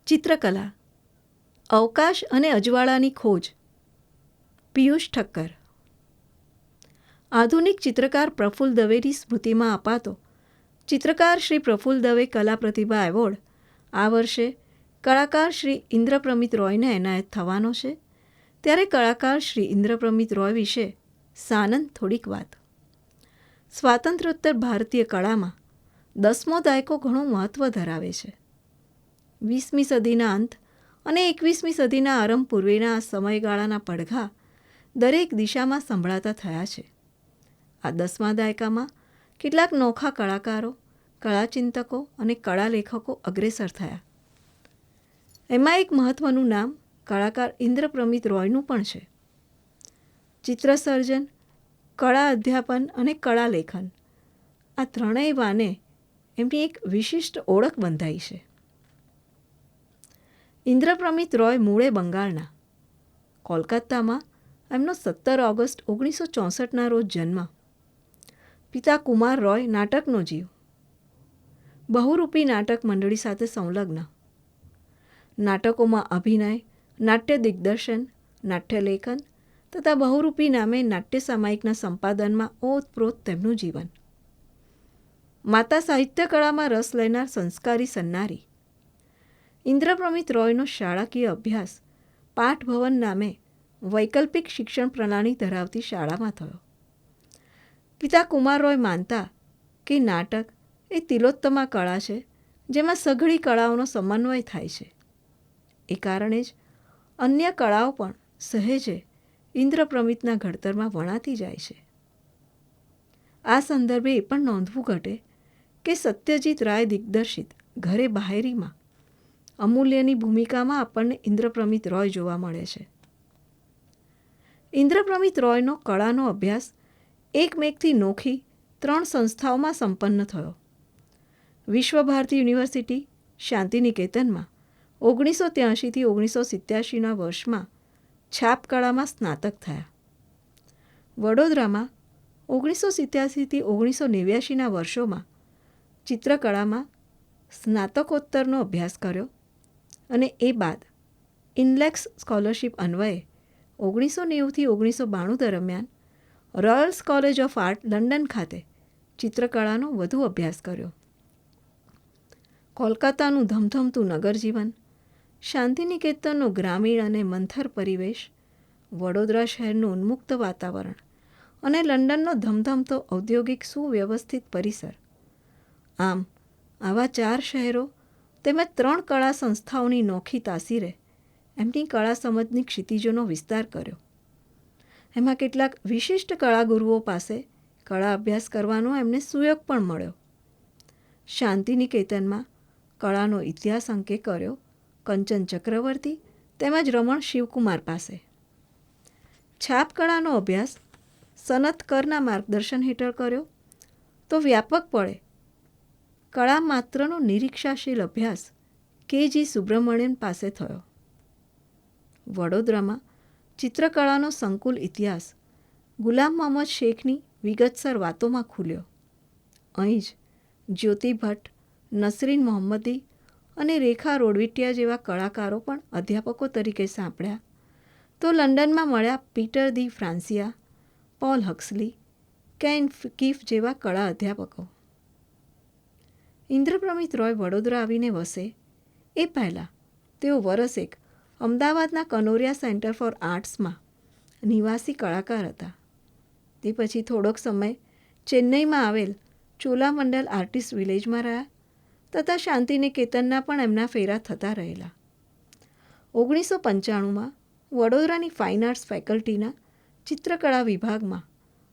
ચિત્રકલા, અવકાશ અને અજવાળાની ખોજ. પિયુષ ઠક્કર. આધુનિક ચિત્રકાર પ્રફુલ્લ દવેની સ્મૃતિમાં અપાતો ચિત્રકાર શ્રી પ્રફુલ્લ દવે કલા પ્રતિભા એવોર્ડ આ વર્ષે કલાકાર શ્રી ઇન્દ્રપ્રમિત રોયને એનાયત થવાનો છે. ત્યારે કલાકાર શ્રી ઇન્દ્રપ્રમિત રોય વિશે સાનંદ થોડીક વાત. સ્વાતંત્ર્યોત્તર ભારતીય કળામાં 10મો દાયકો ઘણું મહત્ત્વ ધરાવે છે. 20મી સદીના અંત અને 21મી સદીના આરંભ પૂર્વેના આ સમયગાળાના પડઘા દરેક દિશામાં સંભળાતા થયા છે. આ 10મા દાયકામાં કેટલાક નોખા કલાકારો, કળાચિંતકો અને કળા લેખકો અગ્રેસર થયા. એમાં એક મહત્ત્વનું નામ કલાકાર ઇન્દ્રપ્રમિત રોયનું પણ છે. ચિત્રસર્જન, કળા અધ્યાપન અને કળા લેખન આ ત્રણેય વાને એમની એક વિશિષ્ટ ઓળખ બંધાઈ છે. ઇન્દ્રપ્રમિત રોય મૂળે બંગાળના. કોલકાતામાં એમનો 17 ઓગસ્ટ 1964ના રોજ જન્મ. પિતા કુમાર રોય નાટકનો જીવ. બહુરૂપી નાટક મંડળી સાથે સંલગ્ન. નાટકોમાં અભિનય, નાટ્ય દિગ્દર્શન, નાટ્યલેખન તથા બહુરૂપી નામે નાટ્ય સામાયિકના સંપાદનમાં ઓતપ્રોત તેમનું જીવન. માતા સાહિત્યકળામાં રસ લેનાર સંસ્કારી સન્નારી. ઇન્દ્રપ્રમિત રોયનો શાળાકીય અભ્યાસ પાઠભવન નામે વૈકલ્પિક શિક્ષણ પ્રણાલી ધરાવતી શાળામાં થયો. પિતા કુમાર રોય માનતા કે નાટક એ તિલોત્તમા કળા છે જેમાં સઘળી કળાઓનો સમન્વય થાય છે. એ કારણે જ અન્ય કળાઓ પણ સહેજે ઇન્દ્રપ્રમિતના ઘડતરમાં વણાતી જાય છે. આ સંદર્ભે એ પણ નોંધવું ઘટે કે સત્યજીત રાય દિગ્દર્શિત ઘરે બહારીમાં અમૂલ્યની ભૂમિકામાં આપણને ઇન્દ્રપ્રમિત રોય જોવા મળે છે. ઇન્દ્રપ્રમિત રોયનો કળાનો અભ્યાસ એકમેકથી નોખી 3 સંસ્થાઓમાં સંપન્ન થયો. વિશ્વભારતી યુનિવર્સિટી, શાંતિનિકેતનમાં 1983થી 1987ના વર્ષમાં છાપકળામાં સ્નાતક થયા. વડોદરામાં 1987થી 1989ના વર્ષોમાં ચિત્રકળામાં સ્નાતકોત્તરનો અભ્યાસ કર્યો અને એ બાદ ઇનલેક્સ સ્કોલરશિપ અન્વયે 1990થી 1992 દરમિયાન Royals college of art London ખાતે ચિત્રકળાનો વધુ અભ્યાસ કર્યો. કોલકાતાનું ધમધમતું નગરજીવન, શાંતિનિકેતનનો ગ્રામીણ અને મંથર પરિવેશ, વડોદરા શહેરનું ઉન્મુક્ત વાતાવરણ અને લંડનનો ધમધમતો ઔદ્યોગિક સુવ્યવસ્થિત પરિસર, આમ આવા 4 શહેરો તેમજ 3 કળા સંસ્થાઓની નોખી તાસીરે એમની કળા સમજની ક્ષિતિજોનો વિસ્તાર કર્યો. એમાં કેટલાક વિશિષ્ટ કળાગુરુઓ પાસે કળા અભ્યાસ કરવાનો એમને સુયોગ પણ મળ્યો. શાંતિનિકેતનમાં કળાનો ઇતિહાસ અંકે કર્યો કંચન ચક્રવર્તી તેમજ રમણ શિવકુમાર પાસે. છાપકળાનો અભ્યાસ સનતકરના માર્ગદર્શન હેઠળ કર્યો તો વ્યાપકપણે કળા માત્રનો નિરીક્ષાશીલ અભ્યાસ કે.જી. સુબ્રમણ્યન પાસે થયો. વડોદરામાં ચિત્રકળાનો સંકુલ ઇતિહાસ ગુલામ મોહમ્મદ શેખની વિગતસર વાતોમાં ખુલ્યો. અહીં જ જ્યોતિ ભટ્ટ, નસરીન મોહમ્મદી અને રેખા રોડવીટિયા જેવા કલાકારો પણ અધ્યાપકો તરીકે સાંપડ્યા તો લંડનમાં મળ્યા પીટર દી ફ્રાન્સિયા, પોલ હક્સલી, કેન કીફ જેવા કળા અધ્યાપકો. ઇન્દ્રપ્રમિત રોય વડોદરા આવીને વસે એ પહેલાં તેઓ વરસેક અમદાવાદના કનોરિયા સેન્ટર ફોર આર્ટ્સમાં નિવાસી કલાકાર હતા. તે પછી થોડોક સમય ચેન્નઈમાં આવેલ ચોલામંડલ આર્ટિસ્ટ વિલેજમાં રહ્યા તથા શાંતિનિકેતનના પણ એમના ફેરા થતા રહેલા. 1995માં વડોદરાની ફાઇન આર્ટ્સ ફેકલ્ટીના ચિત્રકળા વિભાગમાં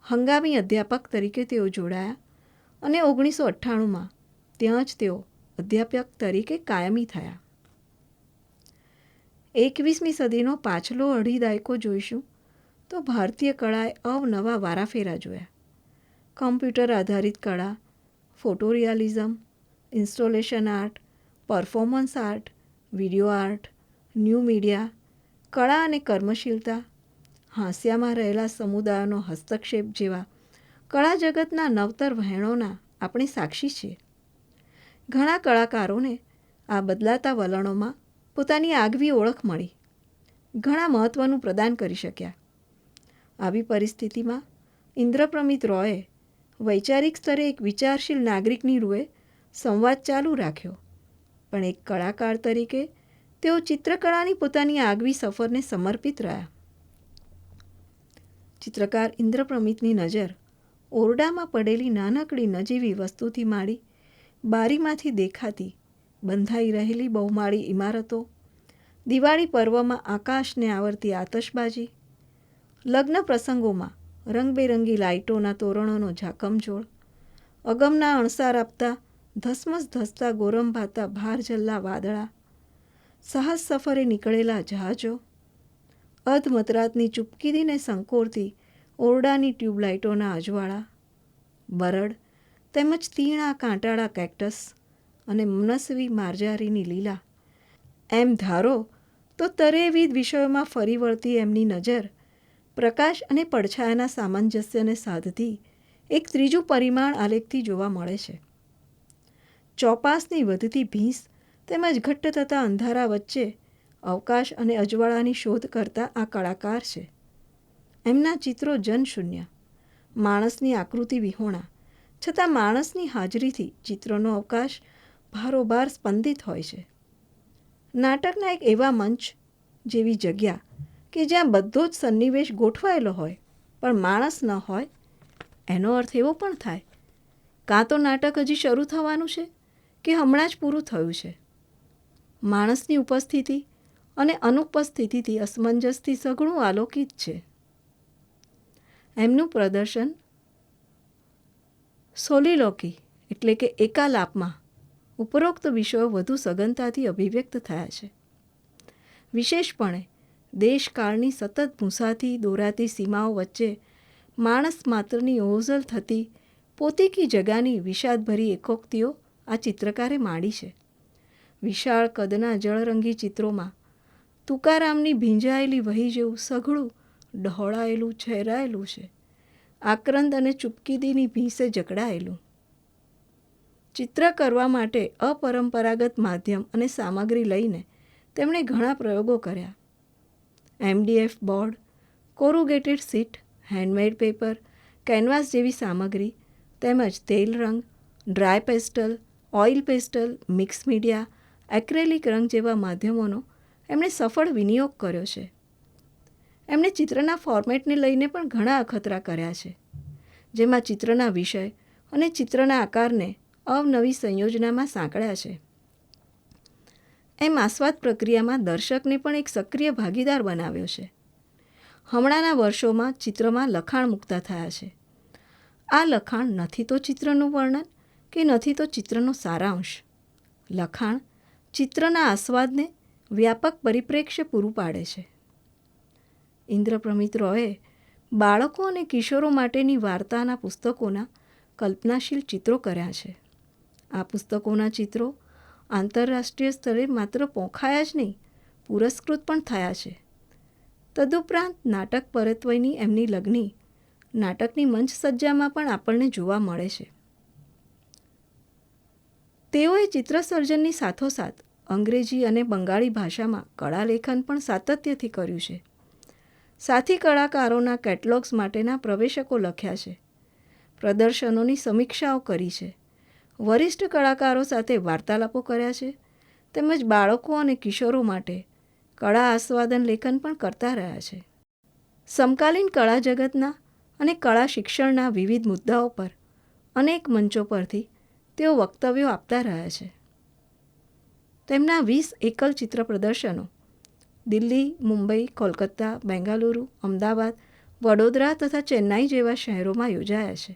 હંગામી અધ્યાપક તરીકે તેઓ જોડાયા અને 1998માં ત્યાં જ તેઓ અધ્યાપક તરીકે કાયમી થયા. 21મી સદીનો પાછલો અઢી દાયકો જોઈશું તો ભારતીય કળાએ અવનવા વારાફેરા જોયા. કમ્પ્યુટર આધારિત કળા, photorealism, installation art, performance art, video art, new media, કળા અને કર્મશીલતા, હાંસિયામાં રહેલા સમુદાયોનો હસ્તક્ષેપ જેવા કળા જગતના નવતર વહેણોના આપણે સાક્ષી છીએ. ઘણા કલાકારોને આ બદલાતા વલણોમાં પોતાની આગવી ઓળખ મળી, ઘણા મહત્ત્વનું પ્રદાન કરી શક્યા. આવી પરિસ્થિતિમાં ઇન્દ્રપ્રમિત રોયે વૈચારિક સ્તરે એક વિચારશીલ નાગરિકની રૂએ સંવાદ ચાલુ રાખ્યો, પણ એક કલાકાર તરીકે તેઓ ચિત્રકળાની પોતાની આગવી સફરને સમર્પિત રહ્યા. ચિત્રકાર ઇન્દ્રપ્રમિતની નજર ઓરડામાં પડેલી નાનકડી નજીવી વસ્તુથી માંડી બારીમાંથી દેખાતી બંધાઈ રહેલી બહુમાળી ઇમારતો, દિવાળી પર્વમાં આકાશને આવરતી આતશબાજી, લગ્ન પ્રસંગોમાં રંગબેરંગી લાઇટોના તોરણોનો ઝાકમઝોળ, અગમના અણસાર આપતા ધસમસ ધસતા ગોરંભાતા ભારજલ્લા વાદળા, સાહસ સફરે નીકળેલા જહાજો, અધમતરાતની ચૂપકીદીને સંકોરતી ઓરડાની ટ્યુબલાઇટોના અજવાળા, બરડ તેમજ તીણા કાંટાળા કેક્ટસ અને મનસ્વી માર્જારીની લીલા, એમ ધારો તો તરેવિધ વિષયોમાં ફરી વળતી એમની નજર પ્રકાશ અને પડછાયાના સામંજસ્યને સાધતી એક ત્રીજું પરિમાણ આલેખથી જોવા મળે છે. ચોપાસની વધતી ભીંસ તેમજ ઘટ્ટ થતા અંધારા વચ્ચે અવકાશ અને અજવાળાની શોધ કરતા આ કલાકાર છે. એમના ચિત્રો જનશૂન્ય, માણસની આકૃતિ વિહોણા, છતાં માણસની હાજરીથી ચિત્રોનો અવકાશ ભારોભાર સ્પંદિત હોય છે. નાટકના એક એવા મંચ જેવી જગ્યા કે જ્યાં બધો જ સન્નિવેશ ગોઠવાયેલો હોય પણ માણસ ન હોય, એનો અર્થ એવો પણ થાય કાં તો નાટક હજી શરૂ થવાનું છે કે હમણાં જ પૂરું થયું છે. માણસની ઉપસ્થિતિ અને અનુપસ્થિતિથી અસમંજસથી સઘળું આલોકિત છે. એમનું પ્રદર્શન સોલિલોકી એટલે કે એકાલાપમાં ઉપરોક્ત વિષયો વધુ સઘનતાથી અભિવ્યક્ત થયા છે. વિશેષપણે દેશકાળની સતત ભૂંસાથી દોરાતી સીમાઓ વચ્ચે માણસ માત્રની ઓઝલ થતી પોતીકી જગાની વિષાદભરી એકોક્તિઓ આ ચિત્રકારે માંડી છે. વિશાળ કદના જળરંગી ચિત્રોમાં તુકારામની ભીંજાયેલી વહી જેવું સઘળું ડહોળાયેલું છેરાયેલું છે, આક્રંદ અને ચૂપકીદીની ભીંસે જકડાયેલું. ચિત્ર કરવા માટે અપરંપરાગત માધ્યમ અને સામગ્રી લઈને તેમણે ઘણા પ્રયોગો કર્યા. MDF board, corrugated seat, handmade paper, canvas જેવી સામગ્રી તેમજ તેલ રંગ, dry pastel, oil pastel, mix media, acrylic રંગ જેવા માધ્યમોનો એમણે સફળ વિનિયોગ કર્યો છે. એમણે ચિત્રના ફોર્મેટને લઈને પણ ઘણા અખતરા કર્યા છે, જેમાં ચિત્રના વિષય અને ચિત્રના આકારને અવનવી સંયોજનામાં સાંકળ્યા છે. એમ આસ્વાદ પ્રક્રિયામાં દર્શકને પણ એક સક્રિય ભાગીદાર બનાવ્યો છે. હમણાંના વર્ષોમાં ચિત્રમાં લખાણ મુકતા થયા છે. આ લખાણ નથી તો ચિત્રનું વર્ણન કે નથી તો ચિત્રનો સારાંશ. લખાણ ચિત્રના આસ્વાદને વ્યાપક પરિપ્રેક્ષ્ય પૂરું પાડે છે. ઇન્દ્રપ્રમિત રોયે બાળકો અને કિશોરો માટેની વાર્તાના પુસ્તકોના કલ્પનાશીલ ચિત્રો કર્યા છે. આ પુસ્તકોના ચિત્રો આંતરરાષ્ટ્રીય સ્તરે માત્ર પોંખાયા જ નહીં, પુરસ્કૃત પણ થયા છે. તદુપરાંત નાટક પરત્વયની એમની લગ્ની નાટકની મંચ સજ્જામાં પણ આપણને જોવા મળે છે. તેઓએ ચિત્રસર્જનની સાથોસાથ અંગ્રેજી અને બંગાળી ભાષામાં કળાલેખન પણ સાતત્યથી કર્યું છે. સાથી કલાકારોના કેટલોગ્સ માટેના પ્રવેશકો લખ્યા છે. પ્રદર્શનોની સમીક્ષાઓ કરી છે. વરિષ્ઠ કલાકારો સાથે વાર્તાલાપો કર્યા છે, તેમજ બાળકો અને કિશોરો માટે કળા આસ્વાદન લેખન પણ કરતા રહ્યા છે. સમકાલીન કળા જગતના અને કળા શિક્ષણના વિવિધ મુદ્દાઓ પર અનેક મંચો પરથી તેઓ વક્તવ્યો આપતા રહ્યા છે. તેમના 20 એકલ ચિત્ર પ્રદર્શનો દિલ્હી, મુંબઈ, કોલકાતા, બેંગાલુરુ, અમદાવાદ, વડોદરા તથા ચેન્નાઈ જેવા શહેરોમાં યોજાયા છે.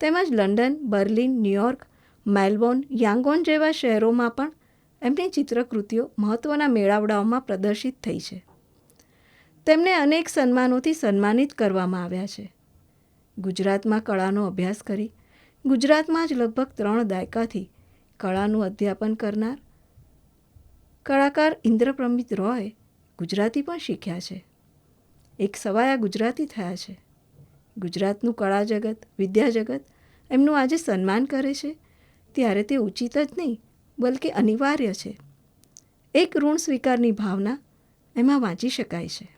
તેમજ London, Berlin, New York, Melbourne, Yangon જેવા શહેરોમાં પણ એમની ચિત્રકૃતિઓ મહત્ત્વના મેળાવડાઓમાં પ્રદર્શિત થઈ છે. તેમને અનેક સન્માનોથી સન્માનિત કરવામાં આવ્યા છે. ગુજરાતમાં કળાનો અભ્યાસ કરી ગુજરાતમાં જ લગભગ 3 દાયકાથી કળાનું અધ્યાપન કરનાર કલાકાર ઇન્દ્રપ્રમિત રોય ગુજરાતી પણ શીખ્યા છે. એક સવાયા ગુજરાતી થયા છે. ગુજરાતનું કળા જગત, વિદ્યા જગત એમનું આજે સન્માન કરે છે ત્યારે તે ઉચિત જ નહીં બલકે અનિવાર્ય છે. એક ઋણ સ્વીકારની ભાવના એમાં વાંચી શકાય છે.